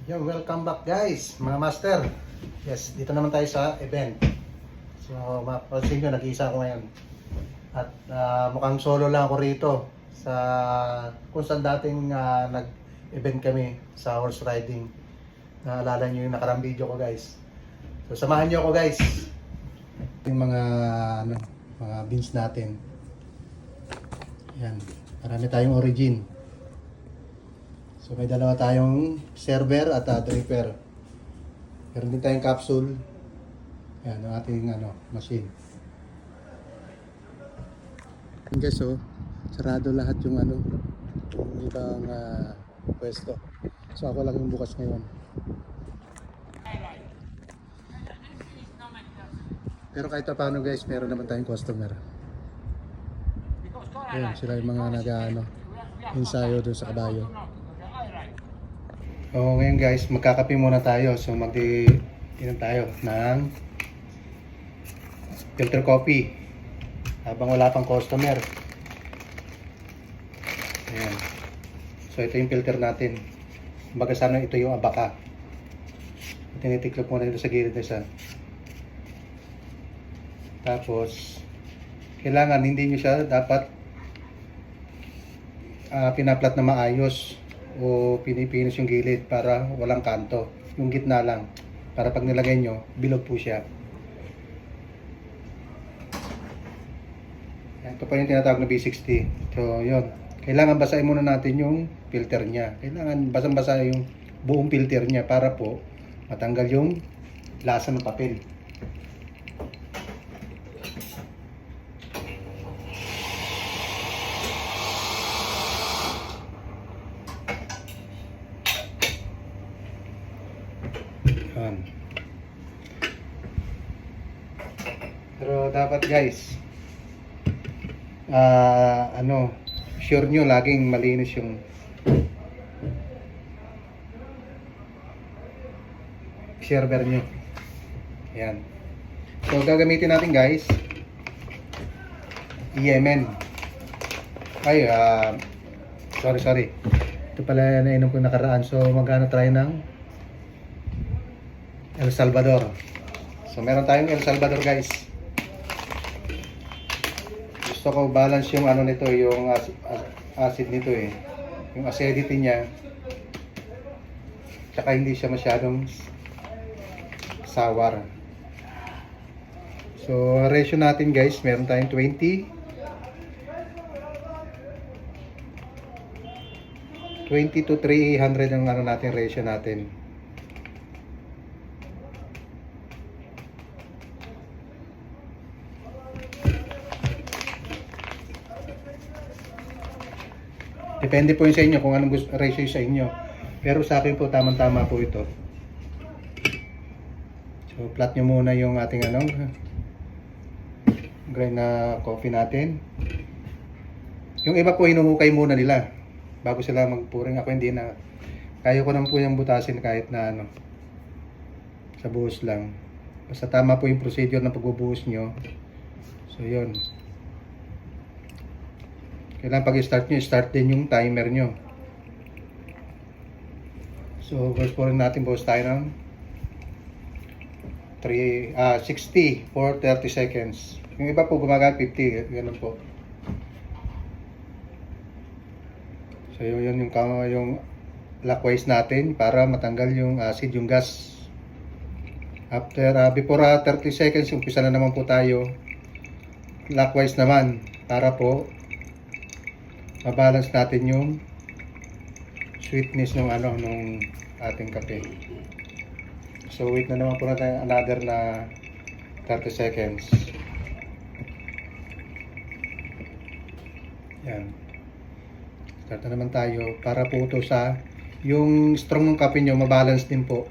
Yo, welcome back guys, mga master. Yes, dito naman tayo sa event. So, mapapansin nyo, nag-iisa ako ngayon. At mukhang solo lang ako rito sa kung saan dating nag-event kami sa horse riding. Naalala nyo yung nakarang video ko guys. So, samahan nyo ako guys. Yung mga beans natin. Yan, marami tayong origin. So may dalawa tayong server at dripper. Meron din tayong capsule. Yan ang ating machine. Yan guys, sarado lahat yung yung ibang pwesto. So ako lang yung bukas ngayon. Pero kahit paano guys, meron naman tayong customer. Yan, sila yung mga ensayo doon sa kabayo. So ngayon guys, magkakape muna tayo. So inom tayo ng filter coffee habang wala pang customer. Ayan. So ito yung filter natin. Kumbaga sana ito yung abaka. Tinitiklop muna ito sa gilid na isa. Tapos kailangan hindi nyo siya dapat pinaplat na maayos o pinipinos yung gilid para walang kanto. Yung gitna lang. Para pag nilagay nyo, bilog po siya. Ito pa yung tinatawag na B60. So, yun. Kailangan basahin muna natin yung filter niya. Kailangan basang-basa yung buong filter niya para po matanggal yung lasa ng papel. Pero dapat guys, sure nyo laging malinis yung server nyo. Ayan. So gagamitin natin guys Yemen. Ay, sorry. Ito pala nainom ko nakaraan. So try ng El Salvador. So meron tayong El Salvador guys. Gusto ko balance yung nito, yung acid nito yung acidity niya. Tsaka hindi siya masyadong sour. So ratio natin guys, meron tayong 20 to 300 ang natin ratio natin. Depende po yun sa inyo kung anong ratio sa inyo. Pero sa akin po tamang-tama po ito. So flat nyo muna yung ating grind na coffee natin. Yung iba po hinuhukay muna nila bago sila magpuring. Ako hindi na. Kaya ko naman po yung butasin kahit na sa buhos lang. Basta tama po yung procedure na pagbubuhos nyo. So yun. Kailangan pag start nyo, start din yung timer nyo. So, first po rin natin buhos tayo ng 60 for 30 seconds. Yung iba po gumagamit 50, ganun po. So, yun yung clockwise natin para matanggal yung acid, yung gas. After, before 30 seconds, umpisa na naman po tayo. Clockwise naman para po mabalance natin yung sweetness ng nung ating kape. So wait na naman po natin another na 30 seconds. Yan. Start na naman tayo para po ito sa yung strong ng kape nyo mabalance din po.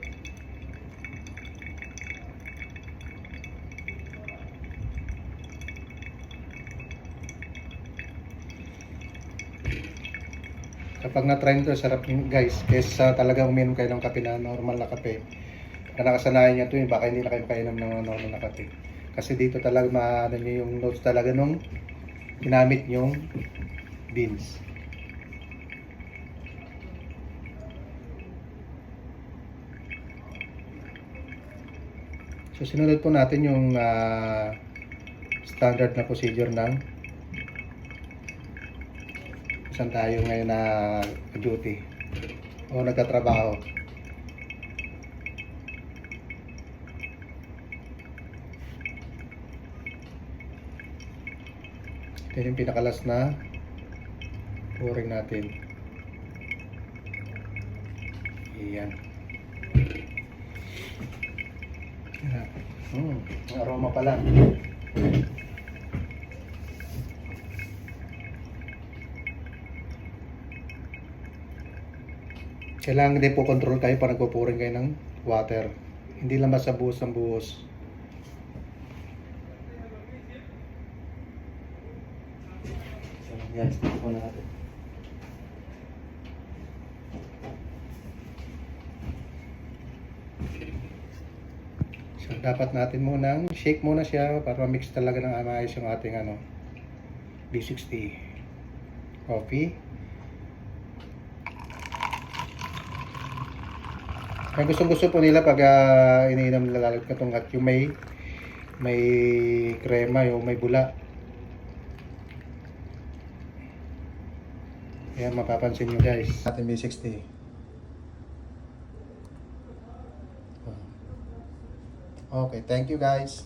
Kapag na-try nito, sarap yun guys. Kesa talagang uminom kayo ng kape na normal na kape. Kaya nakasanayan nyo ito baka hindi na kayo makainom ng normal na kape. Kasi dito talaga maano nyo yung notes talaga nung ginamit yung beans. So sinunod po natin yung standard na procedure ng saan tayo ngayon na duty o nagtatrabaho. Ito yung pinakalas na pouring natin. Iyan. Ang aroma pa lang. Kailangan din po control kayo para nagpupuring kayo ng water. Hindi lang basta buhos ng buhos. Yan, stop po natin. So, dapat natin munang shake muna siya para mix talaga ng maayos yung ating B60 coffee. Kaya gusto po nila pag iniinom nila lalo itong at yung may krema, yung may bula. Ayan, mapapansin nyo guys. Ating B60. Okay, thank you guys.